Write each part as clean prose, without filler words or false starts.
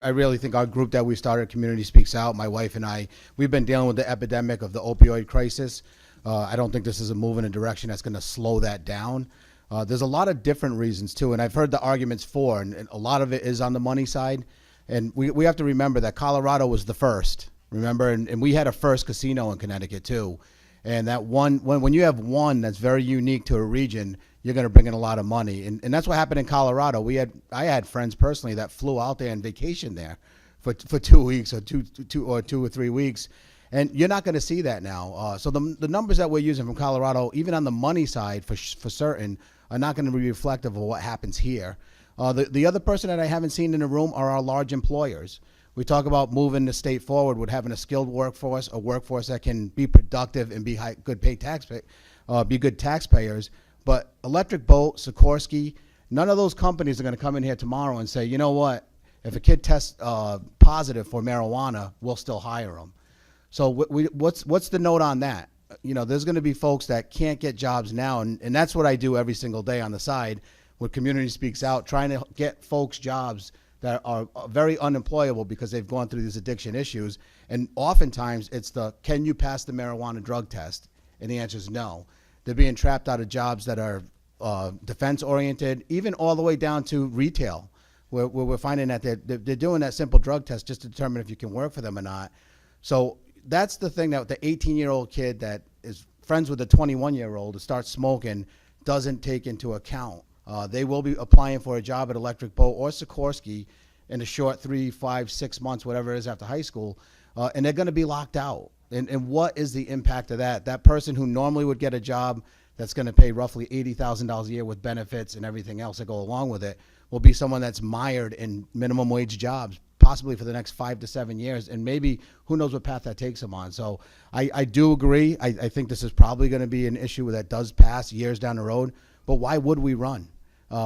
I really think our group that we started, Community Speaks Out, my wife and I, we've been dealing with the epidemic of the opioid crisis. I don't think this is a move in a direction that's going to slow that down. There's a lot of different reasons too, and I've heard the arguments for, and a lot of it is on the money side. And we have to remember that Colorado was the first, remember, and we had a first casino in Connecticut too. And that one, when you have one that's very unique to a region, you're going to bring in a lot of money. And that's what happened in Colorado. I had friends personally that flew out there and vacationed there for 2 weeks or two or 3 weeks. And you're not going to see that now. So the numbers that we're using from Colorado, even on the money side for certain, are not going to be reflective of what happens here. The other person that I haven't seen in the room are our large employers. We talk about moving the state forward with having a skilled workforce, a workforce that can be productive and be be good taxpayers. But Electric Boat, Sikorsky, none of those companies are going to come in here tomorrow and say, you know what, if a kid tests positive for marijuana, we'll still hire him. So what's the note on that? You know, there's going to be folks that can't get jobs now, and that's what I do every single day on the side with Community Speaks Out, trying to get folks jobs that are very unemployable because they've gone through these addiction issues. And oftentimes it's can you pass the marijuana drug test? And the answer is no. They're being trapped out of jobs that are defense oriented, even all the way down to retail, where we're finding that they're doing that simple drug test just to determine if you can work for them or not. So that's the thing, that the 18-year-old kid that is friends with a 21-year-old to start smoking doesn't take into account. They will be applying for a job at Electric Boat or Sikorsky in a short 3, 5, 6 months, whatever it is after high school, and they're going to be locked out. And what is the impact of that? That person who normally would get a job that's going to pay roughly $80,000 a year with benefits and everything else that go along with it will be someone that's mired in minimum wage jobs, possibly for the next 5 to 7 years, and maybe who knows what path that takes them on. So I do agree. I think this is probably going to be an issue that does pass years down the road, but why would we run?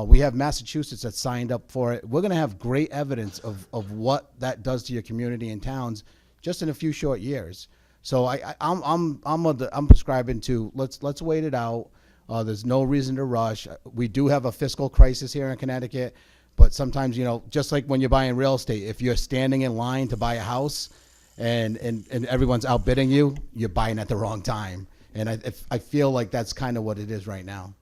We have Massachusetts that signed up for it. We're going to have great evidence of what that does to your community and towns just in a few short years. So I'm prescribing to let's wait it out. There's no reason to rush. We do have a fiscal crisis here in Connecticut, but sometimes, you know, just like when you're buying real estate, if you're standing in line to buy a house and everyone's outbidding you, you're buying at the wrong time. And I feel like that's kind of what it is right now.